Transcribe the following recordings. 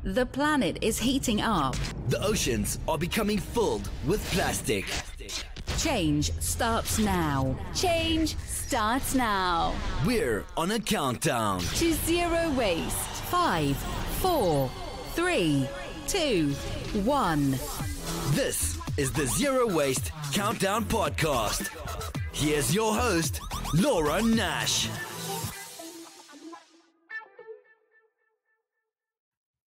The planet is heating up. The oceans are becoming filled with plastic. Change starts now. Change starts now. We're on a countdown To zero waste. 5, 4, 3, 2, 1. This is the Zero Waste Countdown Podcast. Here's your host, Laura Nash.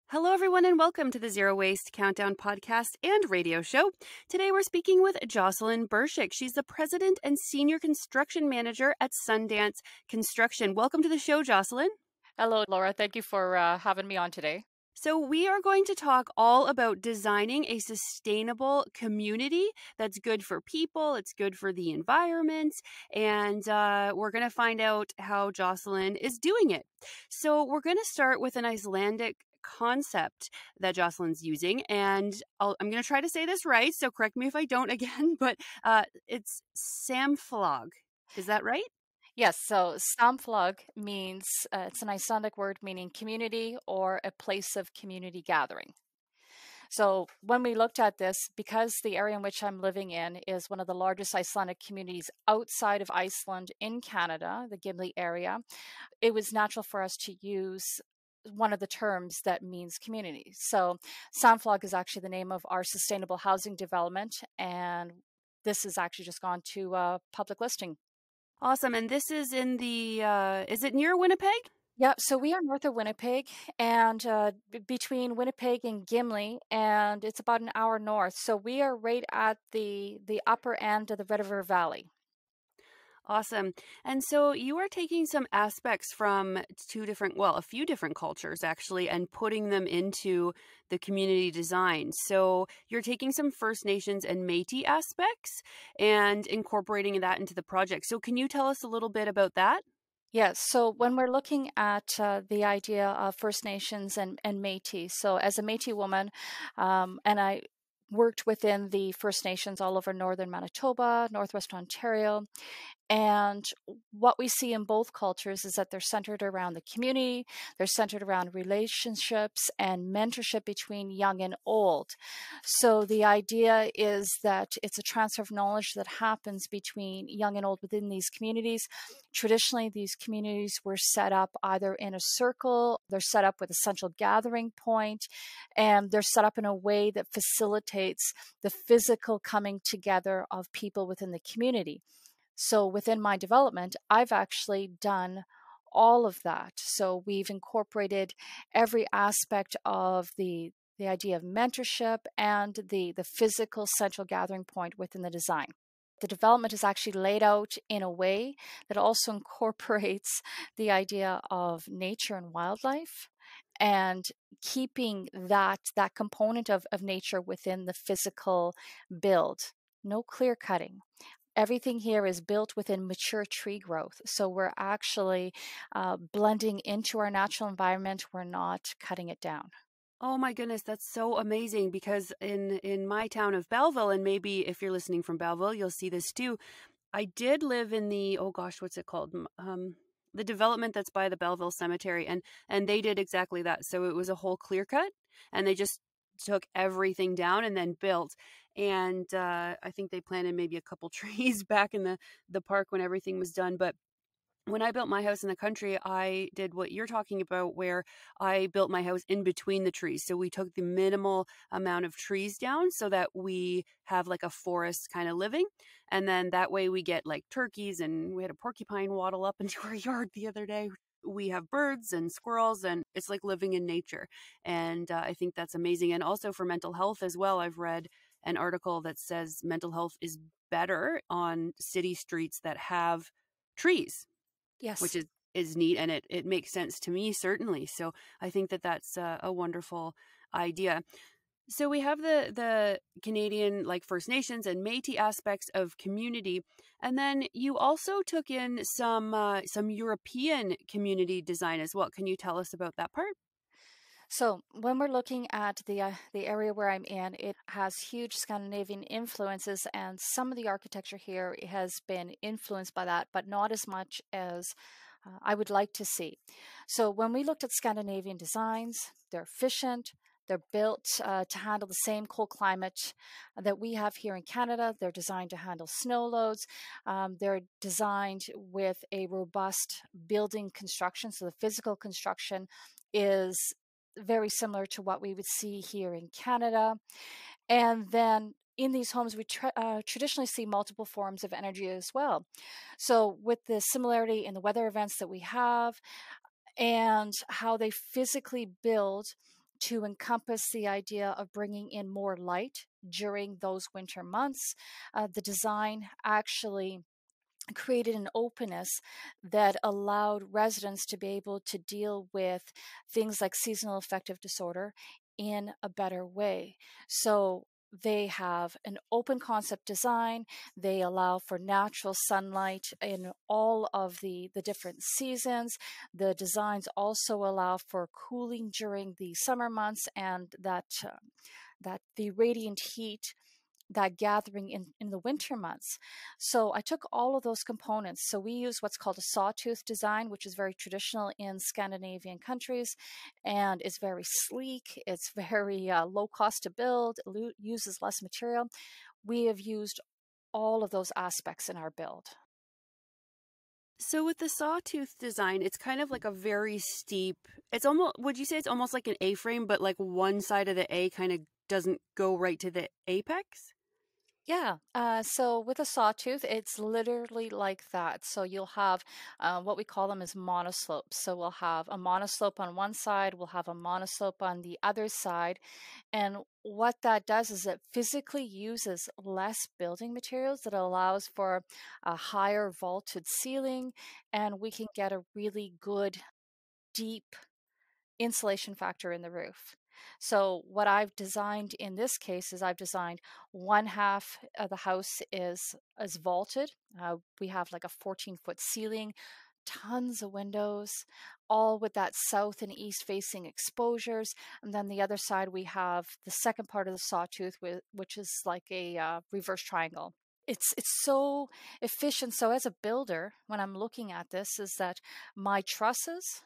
Hello, everyone, and welcome to the Zero Waste Countdown podcast and radio show. Today, we're speaking with Jocelyn Burzuik. She's the president and senior construction manager at Sundance Construction. Welcome to the show, Jocelyn. Hello, Laura. Thank you for having me on today. So we are going to talk all about designing a sustainable community that's good for people, it's good for the environment, and we're going to find out how Jocelyn is doing it. So we're going to start with an Icelandic concept that Jocelyn's using, and I'm going to try to say this right, so correct me if I don't again, but it's samflag. Is that right? Yes, so samflag means, it's an Icelandic word meaning community or a place of community gathering. So when we looked at this, because the area in which I'm living in is one of the largest Icelandic communities outside of Iceland in Canada, the Gimli area, it was natural for us to use one of the terms that means community. So samflag is actually the name of our sustainable housing development, and this has actually just gone to public listing. Awesome. And this is in the, is it near Winnipeg? Yeah, so we are north of Winnipeg and between Winnipeg and Gimli, and it's about an hour north. So we are right at the upper end of the Red River Valley. Awesome. And so you are taking some aspects from a few different cultures actually, and putting them into the community design. So you're taking some First Nations and Metis aspects and incorporating that into the project. So can you tell us a little bit about that? Yes, so when we're looking at the idea of First Nations and Métis, so as a Métis woman, and I worked within the First Nations all over northern Manitoba, northwest Ontario, and what we see in both cultures is that they're centered around the community, they're centered around relationships and mentorship between young and old. So the idea is that it's a transfer of knowledge that happens between young and old within these communities. Traditionally, these communities were set up either in a circle, they're set up with a central gathering point, and they're set up in a way that facilitates the physical coming together of people within the community. So within my development, I've actually done all of that. So we've incorporated every aspect of the idea of mentorship and the physical central gathering point within the design. The development is actually laid out in a way that also incorporates the idea of nature and wildlife and keeping that component of nature within the physical build. No clear cutting. Everything here is built within mature tree growth. So we're actually blending into our natural environment. We're not cutting it down. Oh my goodness, that's so amazing, because in my town of Belleville, and maybe if you're listening from Belleville, you'll see this too. I did live in the, what's it called? The development that's by the Belleville Cemetery, and they did exactly that. So it was a whole clear cut, and they just took everything down and then built. And I think they planted maybe a couple trees back in the park when everything was done. But when I built my house in the country, I did what you're talking about, where I built my house in between the trees. So we took the minimal amount of trees down so that we have like a forest kind of living. And then that way we get like turkeys, and we had a porcupine waddle up into our yard the other day. We have birds and squirrels, and it's like living in nature. And I think that's amazing. And also for mental health as well, I've read an article that says mental health is better on city streets that have trees. Yes. Which is neat, and it makes sense to me, certainly. So I think that's a wonderful idea. So we have the Canadian, like First Nations and Métis aspects of community, and then you also took in some European community design as well. Can you tell us about that part? So when we're looking at the area where I'm in, it has huge Scandinavian influences, and some of the architecture here has been influenced by that, but not as much as I would like to see. So when we looked at Scandinavian designs, they're efficient. They're built to handle the same cold climate that we have here in Canada. They're designed to handle snow loads. They're designed with a robust building construction. So the physical construction is very similar to what we would see here in Canada. And then in these homes, we traditionally see multiple forms of energy as well. So with the similarity in the weather events that we have and how they physically build to encompass the idea of bringing in more light during those winter months, the design actually created an openness that allowed residents to be able to deal with things like seasonal affective disorder in a better way. So they have an open concept design. They allow for natural sunlight in all of the different seasons. The designs also allow for cooling during the summer months, and that the radiant heat, that gathering in the winter months. So I took all of those components. So we use what's called a sawtooth design, which is very traditional in Scandinavian countries, and it's very sleek. It's very low cost to build. It uses less material. We have used all of those aspects in our build. So with the sawtooth design, it's kind of like a very steep, it's almost, would you say it's almost like an A-frame, but like one side of the A kind of doesn't go right to the apex? Yeah, so with a sawtooth, it's literally like that. So you'll have what we call them is monoslopes. So we'll have a monoslope on one side, we'll have a monoslope on the other side. And what that does is it physically uses less building materials that allows for a higher vaulted ceiling, and we can get a really good, deep insulation factor in the roof. So what I've designed in this case is I've designed one half of the house is vaulted. We have like a 14-foot ceiling, tons of windows, all with that south and east facing exposures. And then the other side we have the second part of the sawtooth, which is like a reverse triangle. It's so efficient. So as a builder, when I'm looking at this, is that my trusses,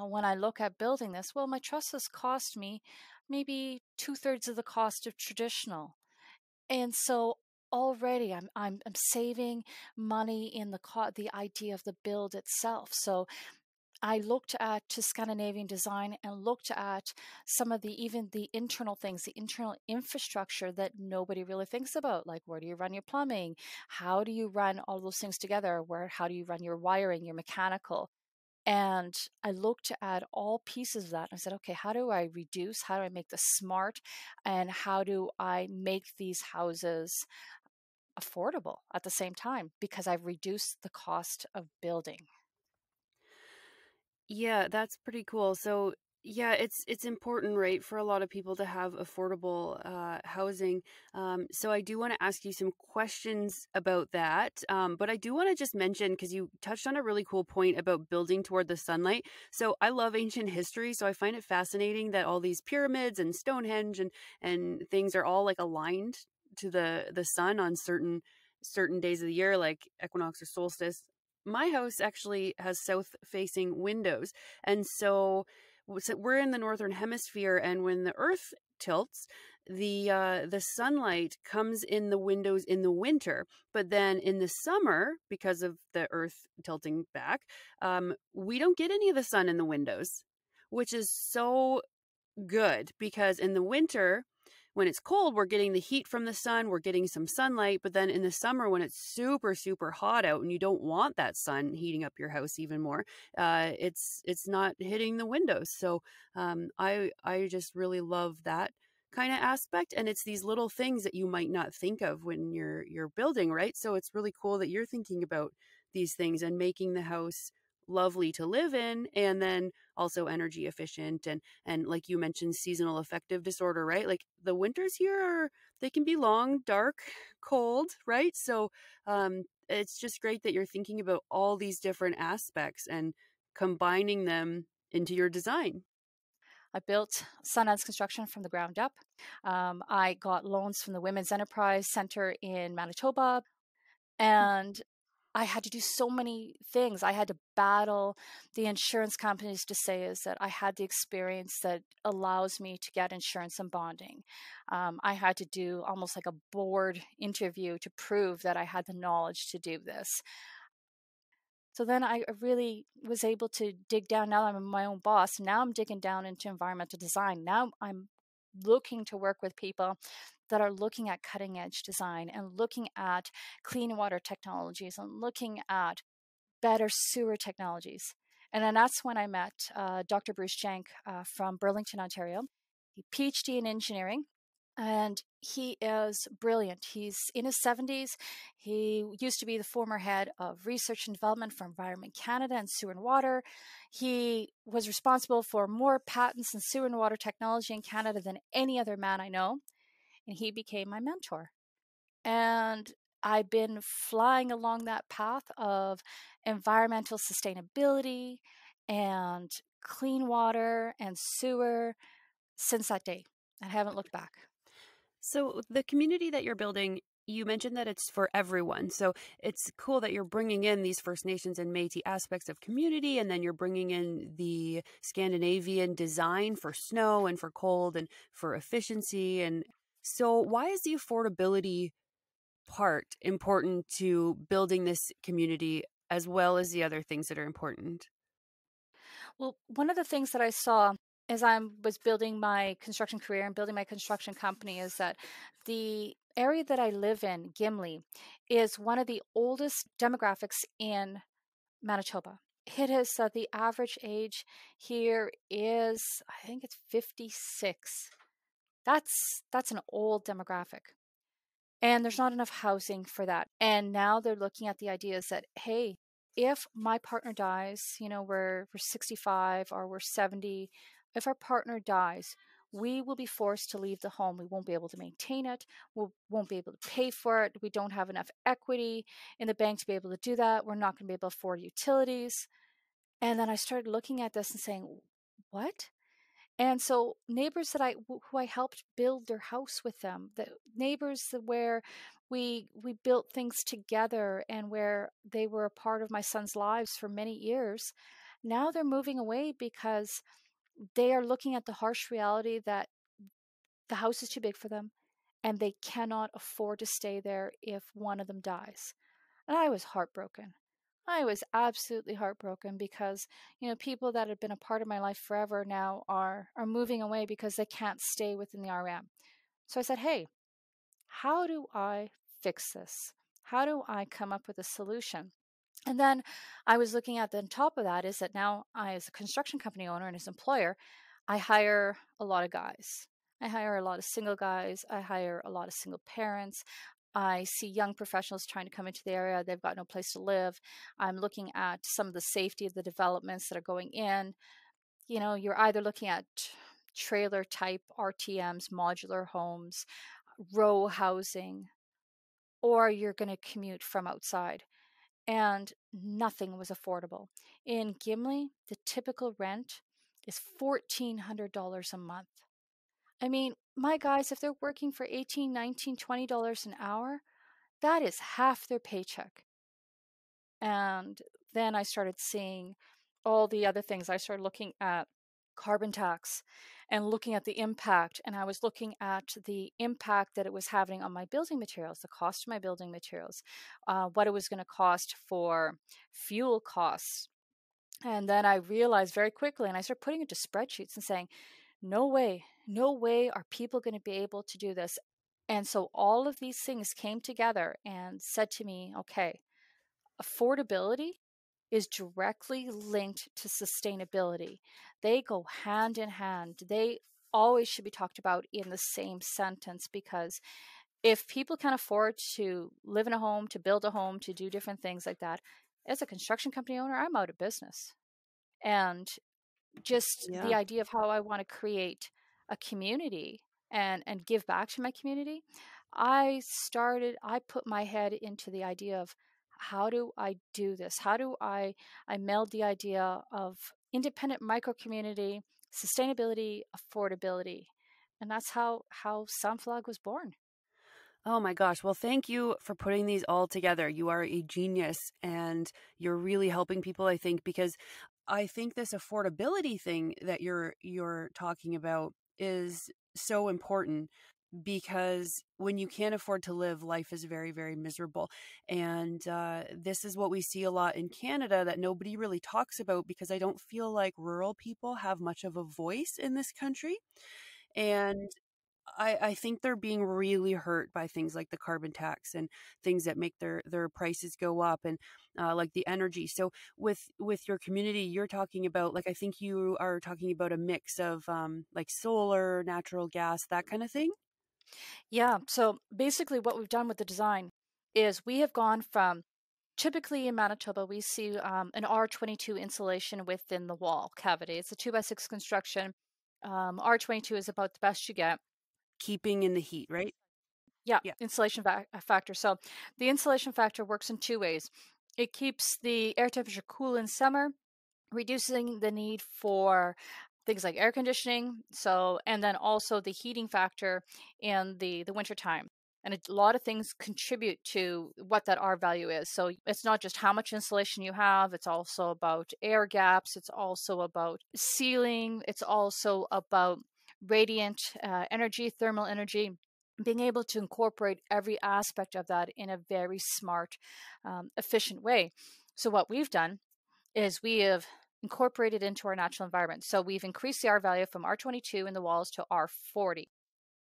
when I look at building this, well, my trusses cost me maybe 2/3 of the cost of traditional. And so already I'm saving money in the idea of the build itself. So I looked at to Scandinavian design and looked at some of even the internal things, the internal infrastructure that nobody really thinks about, like where do you run your plumbing? How do you run all those things together? How do you run your wiring, your mechanical? And I looked at all pieces of that and I said, okay, how do I reduce? How do I make this smart? And how do I make these houses affordable at the same time? Because I've reduced the cost of building. Yeah, that's pretty cool. So yeah, it's important, right, for a lot of people to have affordable housing. So I do want to ask you some questions about that. But I do want to just mention, because you touched on a really cool point about building toward the sunlight. So I love ancient history, so I find it fascinating that all these pyramids and Stonehenge and things are all like aligned to the sun on certain days of the year, like equinox or solstice. My house actually has south facing windows, and so we're in the northern hemisphere, and when the earth tilts, the sunlight comes in the windows in the winter, but then in the summer, because of the earth tilting back, we don't get any of the sun in the windows, which is so good, because in the winter, when it's cold, we're getting the heat from the sun, we're getting some sunlight, but then in the summer, when it's super, super hot out and you don't want that sun heating up your house even more, it's not hitting the windows. So I just really love that kind of aspect. And it's these little things that you might not think of when you're building, right? So it's really cool that you're thinking about these things and making the house lovely to live in, and then also energy efficient, and like you mentioned, seasonal affective disorder, right? Like the winters here they can be long, dark, cold, right? So it's just great that you're thinking about all these different aspects and combining them into your design. I built Sundance construction from the ground up. I got loans from the Women's Enterprise Center in Manitoba, and I had to do so many things. I had to battle the insurance companies to say is that I had the experience that allows me to get insurance and bonding. I had to do almost like a board interview to prove that I had the knowledge to do this. So then I really was able to dig down. Now I'm my own boss. Now I'm digging down into environmental design. Now I'm looking to work with people that are looking at cutting edge design and looking at clean water technologies and looking at better sewer technologies. And then that's when I met Dr. Bruce Jank from Burlington, Ontario. He PhD in engineering, and he is brilliant. He's in his 70s. He used to be the former head of research and development for Environment Canada and Sewer and Water. He was responsible for more patents in sewer and water technology in Canada than any other man I know. And he became my mentor. And I've been flying along that path of environmental sustainability and clean water and sewer since that day. I haven't looked back. So the community that you're building, you mentioned that it's for everyone. So it's cool that you're bringing in these First Nations and Métis aspects of community, and then you're bringing in the Scandinavian design for snow and for cold and for efficiency. And so why is the affordability part important to building this community as well as the other things that are important? Well, one of the things that I saw as I was building my construction career and building my construction company is that the area that I live in, Gimli, is one of the oldest demographics in Manitoba. It is the average age here is, I think it's 56. That's an old demographic. And there's not enough housing for that. And now they're looking at the ideas that, hey, if my partner dies, we're 65 or we're 70, if our partner dies, we will be forced to leave the home. We won't be able to maintain it. We won't be able to pay for it. We don't have enough equity in the bank to be able to do that. We're not going to be able to afford utilities. And then I started looking at this and saying, what? And so neighbors who I helped build their house with them, the neighbors where we built things together and where they were a part of my son's lives for many years, now they're moving away because they are looking at the harsh reality that the house is too big for them and they cannot afford to stay there if one of them dies. And I was heartbroken. I was absolutely heartbroken because, people that had been a part of my life forever now are moving away because they can't stay within the RM. So I said, hey, how do I fix this? How do I come up with a solution? And then I was looking at the top of that is that now I, as a construction company owner and as employer, I hire a lot of guys. I hire a lot of single guys. I hire a lot of single parents. I see young professionals trying to come into the area. They've got no place to live. I'm looking at some of the safety of the developments that are going in. You're either looking at trailer type RTMs, modular homes, row housing, or you're going to commute from outside. And nothing was affordable. In Gimli, the typical rent is $1,400 a month. I mean, my guys, if they're working for $18, $19, $20 an hour, that is half their paycheck. And then I started seeing all the other things. I started looking at carbon tax and looking at the impact. And I was looking at the impact that it was having on my building materials, the cost of my building materials, what it was going to cost for fuel costs. And then I realized very quickly, and I started putting it to spreadsheets and saying, no way are people going to be able to do this. And so all of these things came together and said to me, okay, affordability is directly linked to sustainability. They go hand in hand. They always should be talked about in the same sentence, because if people can afford to live in a home, to build a home, to do different things like that, as a construction company owner, I'm out of business. And just the idea of how I want to create a community and give back to my community, I put my head into the idea of how do I do this? How do I meld the idea of independent micro community, sustainability, affordability? And that's how Sunflag was born. Oh my gosh. Well, thank you for putting these all together. You are a genius and you're really helping people, I think, because I think this affordability thing that you're talking about is so important because when you can't afford to live, life is very, very miserable. And this is what we see a lot in Canada that nobody really talks about because I don't feel like rural people have much of a voice in this country. And I think they're being really hurt by things like the carbon tax and things that make their prices go up and like the energy. So with your community, you're talking about like I think you are talking about a mix of like solar, natural gas, that kind of thing. Yeah, so basically what we've done with the design is we have gone from typically in Manitoba, we see an R22 insulation within the wall cavity. It's a 2x6 construction. R22 is about the best you get. Keeping in the heat, right? Yeah, Yeah. insulation factor. So the insulation factor works in two ways. It keeps the air temperature cool in summer, reducing the need for things like air conditioning. So, and then also the heating factor in the winter time. And a lot of things contribute to what that R value is. So it's not just how much insulation you have, it's also about air gaps, it's also about sealing, it's also about radiant energy, thermal energy, being able to incorporate every aspect of that in a very smart, efficient way. So what we've done is we have incorporated into our natural environment. So we've increased the R value from R22 in the walls to R40.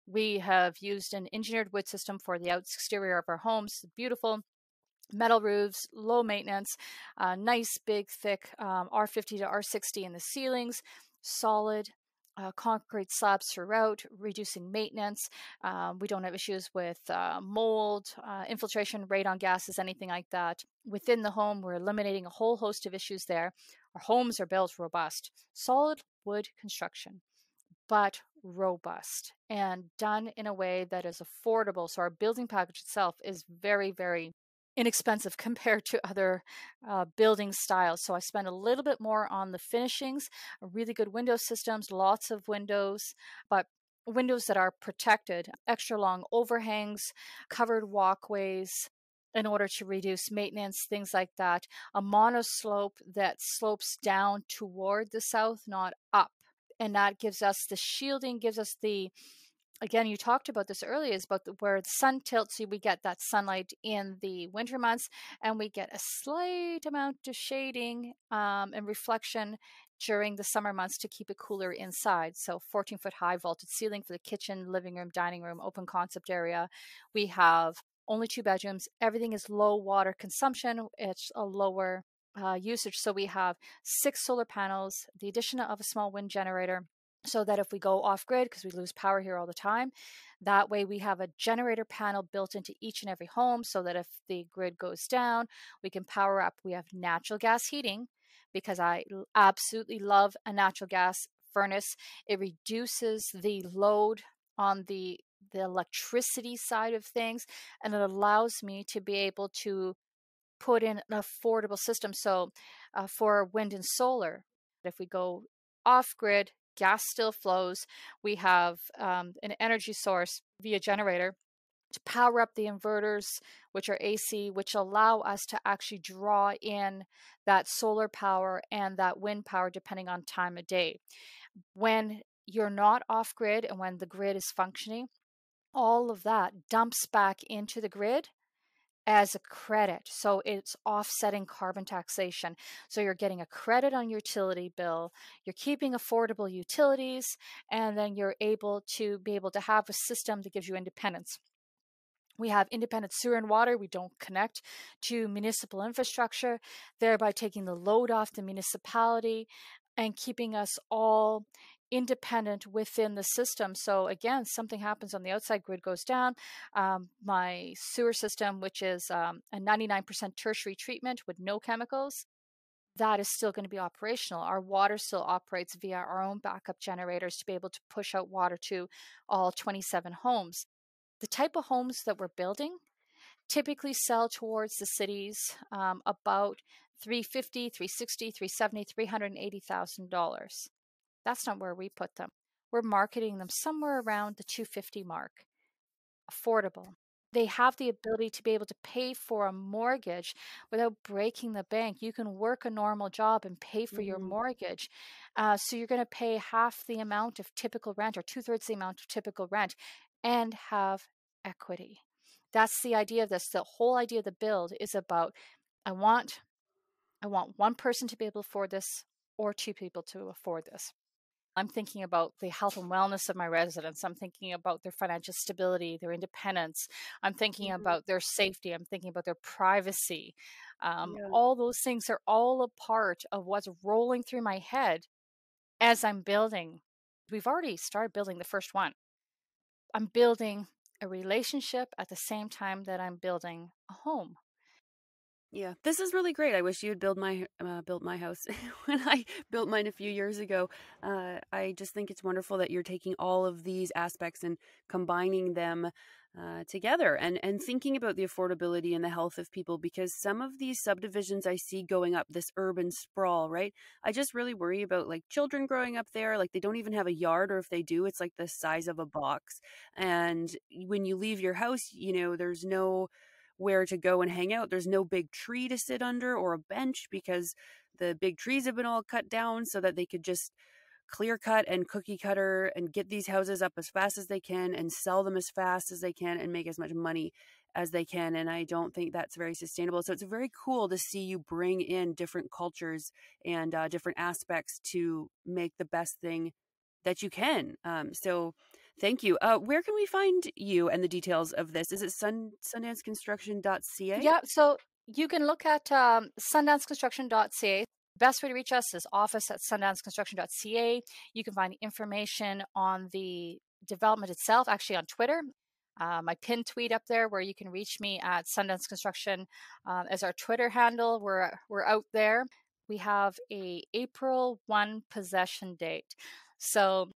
We have used an engineered wood system for the exterior of our homes. Beautiful metal roofs, low maintenance, nice, big, thick R50 to R60 in the ceilings, solid concrete slabs throughout, reducing maintenance. We don't have issues with mold, infiltration, radon gases, anything like that. Within the home, we're eliminating a whole host of issues there. Our homes are built robust, solid wood construction, but robust and done in a way that is affordable. So our building package itself is very, very inexpensive compared to other building styles. So I spend a little bit more on the finishings, really good window systems, lots of windows, but windows that are protected, extra long overhangs, covered walkways in order to reduce maintenance, things like that. A monoslope that slopes down toward the south, not up. And that gives us the shielding, gives us the, again, you talked about this earlier, is about where the sun tilts, so we get that sunlight in the winter months, and we get a slight amount of shading and reflection during the summer months to keep it cooler inside. So 14-foot high vaulted ceiling for the kitchen, living room, dining room, open concept area. We have only 2 bedrooms. Everything is low water consumption. It's a lower usage. So we have 6 solar panels, the addition of a small wind generator, so that if we go off grid, because we lose power here all the time, that way we have a generator panel built into each and every home so that if the grid goes down, we can power up. We have natural gas heating because I absolutely love a natural gas furnace. It reduces the load on the electricity side of things, and it allows me to be able to put in an affordable system. So for wind and solar, if we go off grid, gas still flows. We have an energy source via generator to power up the inverters, which are AC, which allow us to actually draw in that solar power and that wind power depending on time of day. When you're not off grid and when the grid is functioning, all of that dumps back into the grid as a credit. So it's offsetting carbon taxation. So you're getting a credit on your utility bill, you're keeping affordable utilities, and then you're able to have a system that gives you independence. We have independent sewer and water. We don't connect to municipal infrastructure, thereby taking the load off the municipality and keeping us all independent within the system. So again, something happens on the outside, grid goes down. My sewer system, which is a 99% tertiary treatment with no chemicals, that is still going to be operational. Our water still operates via our own backup generators to be able to push out water to all 27 homes. The type of homes that we're building typically sell towards the cities about $350,000, $360,000, $370,000, $380,000. That's not where we put them. We're marketing them somewhere around the $250,000 mark. Affordable. they have the ability to be able to pay for a mortgage without breaking the bank. You can work a normal job and pay for your mortgage. So you're going to pay half the amount of typical rent or 2/3 the amount of typical rent and have equity. That's the idea of this. The whole idea of the build is about, I want one person to be able to afford this or two people to afford this. I'm thinking about the health and wellness of my residents. I'm thinking about their financial stability, their independence. I'm thinking about their safety. I'm thinking about their privacy. Yeah. All those things are all a part of what's rolling through my head as I'm building. We've already started building the first one. I'm building a relationship at the same time that I'm building a home. Yeah, this is really great. I wish you had built my house when I built mine a few years ago. I just think it's wonderful that you're taking all of these aspects and combining them together, and thinking about the affordability and the health of people, because some of these subdivisions I see going up, this urban sprawl, right? I just really worry about like children growing up there, like they don't even have a yard, or if they do, it's like the size of a box. And when you leave your house, there's no where to go and hang out. There's no big tree to sit under or a bench, because the big trees have been all cut down so that they could just clear cut and cookie cutter and get these houses up as fast as they can and sell them as fast as they can and make as much money as they can. And I don't think that's very sustainable. So it's very cool to see you bring in different cultures and different aspects to make the best thing that you can. So thank you. Where can we find you and the details of this? Is it sundanceconstruction.ca? Yeah, so you can look at sundanceconstruction.ca. Best way to reach us is office@sundanceconstruction.ca. You can find information on the development itself, actually on Twitter. My pinned tweet up there where you can reach me at Sundance Construction as our Twitter handle. We're out there. We have a April 1 possession date. So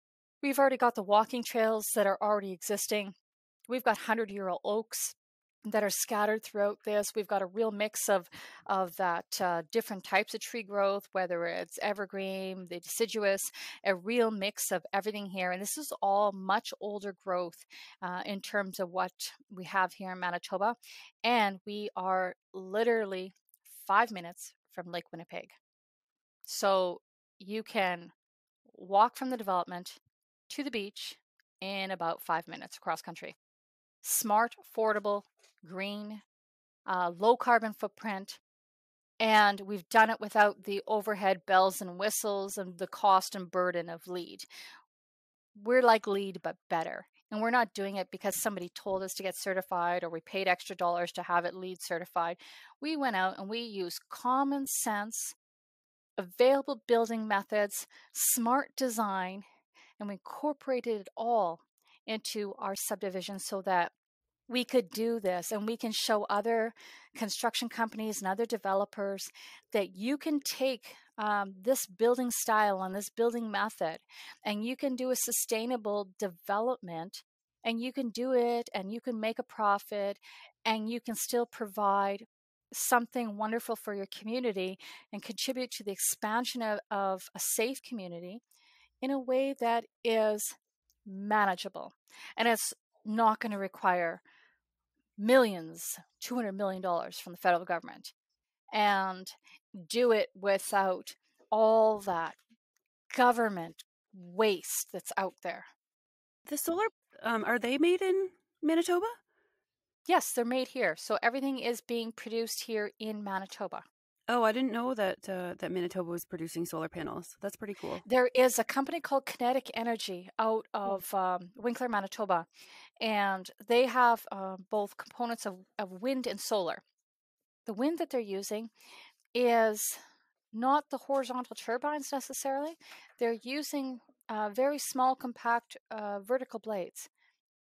we've already got the walking trails that are already existing. We've got 100-year-old oaks that are scattered throughout this. We've got a real mix of that different types of tree growth, whether it's evergreen, the deciduous, a real mix of everything here. And this is all much older growth in terms of what we have here in Manitoba. And we are literally 5 minutes from Lake Winnipeg. So you can walk from the development to the beach in about 5 minutes across country. Smart, affordable, green, low carbon footprint. And we've done it without the overhead bells and whistles and the cost and burden of LEED. We're like LEED, but better. And we're not doing it because somebody told us to get certified or we paid extra dollars to have it LEED certified. We went out and we used common sense, available building methods, smart design, and we incorporated it all into our subdivision so that we could do this and we can show other construction companies and other developers that you can take this building style and this building method and you can do a sustainable development and you can do it and you can make a profit and you can still provide something wonderful for your community and contribute to the expansion of a safe community in a way that is manageable. And it's not going to require millions, $200 million from the federal government, and do it without all that government waste that's out there. The solar, are they made in Manitoba? Yes, they're made here. So everything is being produced here in Manitoba. Oh, I didn't know that that Manitoba was producing solar panels. That's pretty cool. There is a company called Kinetic Energy out of Winkler, Manitoba, and they have both components of wind and solar. The wind that they're using is not the horizontal turbines necessarily. They're using very small, compact vertical blades.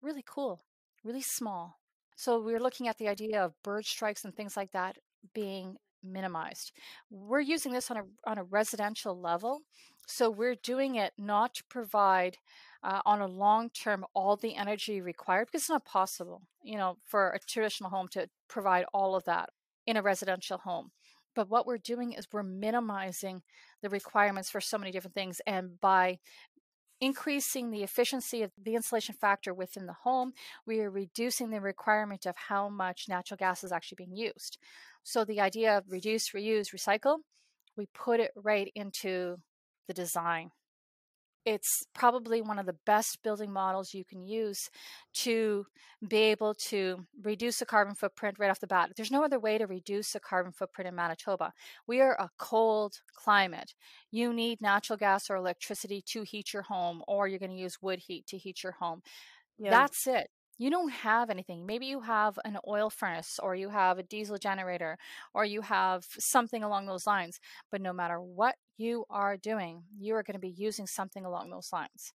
Really cool, really small. So we're looking at the idea of bird strikes and things like that being minimized. We're using this on a residential level. So we're doing it not to provide on a long term all the energy required, because it's not possible, for a traditional home to provide all of that in a residential home. But what we're doing is we're minimizing the requirements for so many different things. And by increasing the efficiency of the insulation factor within the home. We are reducing the requirement of how much natural gas is actually being used. So the idea of reduce, reuse, recycle, we put it right into the design. It's probably one of the best building models you can use to be able to reduce the carbon footprint right off the bat. There's no other way to reduce the carbon footprint in Manitoba. We are a cold climate. You need natural gas or electricity to heat your home, or you're going to use wood heat to heat your home. Yeah. That's it. You don't have anything. Maybe you have an oil furnace, or you have a diesel generator, or you have something along those lines. But no matter what you are doing, you are going to be using something along those lines.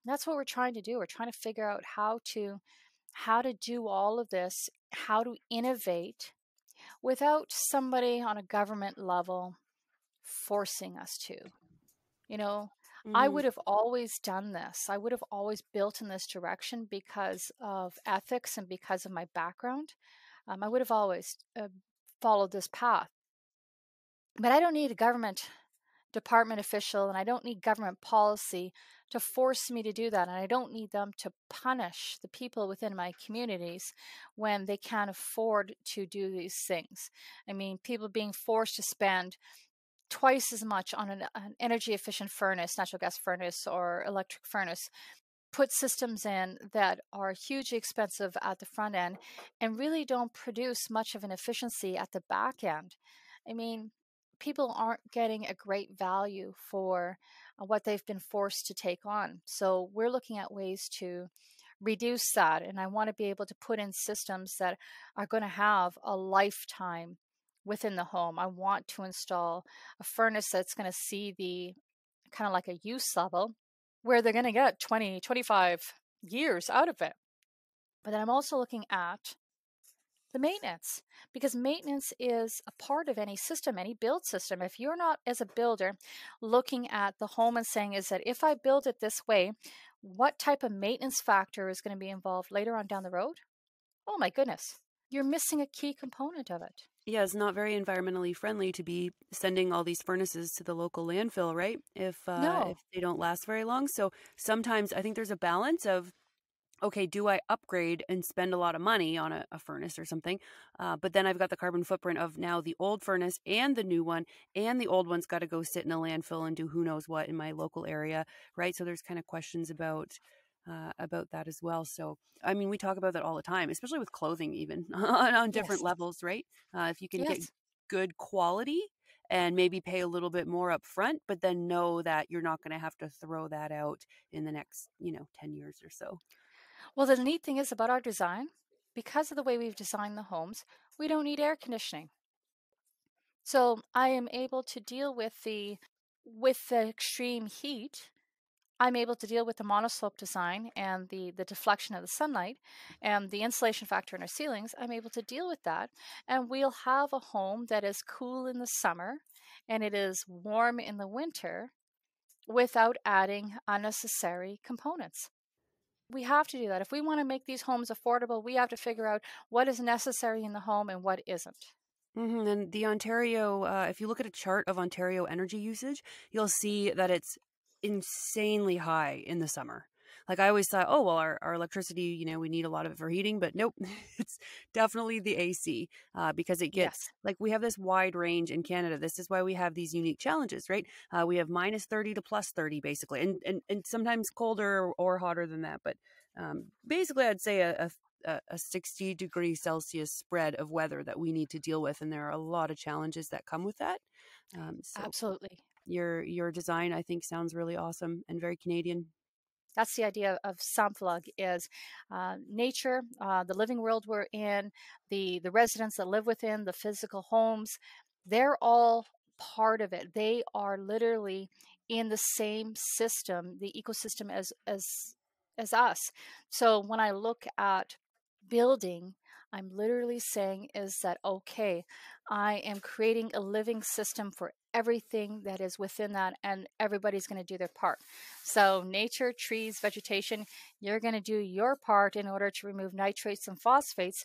That's what we're trying to do. We're trying to figure out how to do all of this, how to innovate without somebody on a government level forcing us to. You know, I would have always done this. I would have always built in this direction because of ethics and because of my background. I would have always followed this path. But I don't need a government department official, and I don't need government policy to force me to do that. And I don't need them to punish the people within my communities when they can't afford to do these things. I mean, people being forced to spend twice as much on an energy efficient furnace, natural gas furnace or electric furnace, put systems in that are hugely expensive at the front end and really don't produce much of an efficiency at the back end. I mean, people aren't getting a great value for what they've been forced to take on. So we're looking at ways to reduce that. And I want to be able to put in systems that are going to have a lifetime within the home. I want to install a furnace that's going to see the kind of like a use level where they're going to get 20, 25 years out of it. But then I'm also looking at the maintenance, because maintenance is a part of any system, any build system. If you're not, as a builder, looking at the home and saying, is that if I build it this way, what type of maintenance factor is going to be involved later on down the road? Oh my goodness, you're missing a key component of it. Yeah, it's not very environmentally friendly to be sending all these furnaces to the local landfill, right? If they don't last very long. So sometimes I think there's a balance of, okay, do I upgrade and spend a lot of money on a furnace or something? But then I've got the carbon footprint of now the old furnace and the new one, and the old one's got to go sit in a landfill and do who knows what in my local area, right? So there's kind of questions about that as well. So, I mean, we talk about that all the time, especially with clothing, even on different levels, right? If you can get good quality and maybe pay a little bit more up front, but then know that you're not going to have to throw that out in the next, 10 years or so. Well, the neat thing is about our design, because of the way we've designed the homes, we don't need air conditioning. So I am able to deal with the extreme heat. I'm able to deal with the monoslope design and the deflection of the sunlight and the insulation factor in our ceilings. I'm able to deal with that. And we'll have a home that is cool in the summer and it is warm in the winter without adding unnecessary components. We have to do that. If we want to make these homes affordable, we have to figure out what is necessary in the home and what isn't. And the Ontario, if you look at a chart of Ontario energy usage, you'll see that it's insanely high in the summer. Like I always thought, oh, well, our electricity, we need a lot of it for heating, but nope, it's definitely the AC because it gets like we have this wide range in Canada. This is why we have these unique challenges, right? We have minus 30 to plus 30 basically, and sometimes colder or hotter than that. But basically I'd say a 60 degrees Celsius spread of weather that we need to deal with. And there are a lot of challenges that come with that. So absolutely. Your design, I think, sounds really awesome and very Canadian. That's the idea of Samflug is nature, the living world we're in, the residents that live within, the physical homes, they're all part of it. They are literally in the same system, the ecosystem as us. So when I look at building, I'm literally saying is that, okay, I am creating a living system for everything that is within that, and everybody's going to do their part. So nature, trees, vegetation, you're going to do your part in order to remove nitrates and phosphates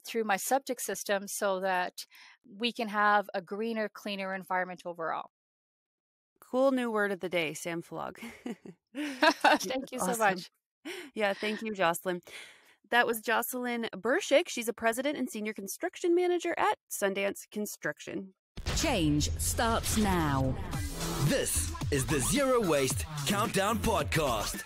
through my septic system so that we can have a greener, cleaner environment overall. Cool new word of the day, samphilog. Thank you so much. Yeah, thank you, Jocelyn. That was Jocelyn Burzuik. She's a president and senior construction manager at Sundance Construction. Change starts now. This is the Zero Waste Countdown Podcast.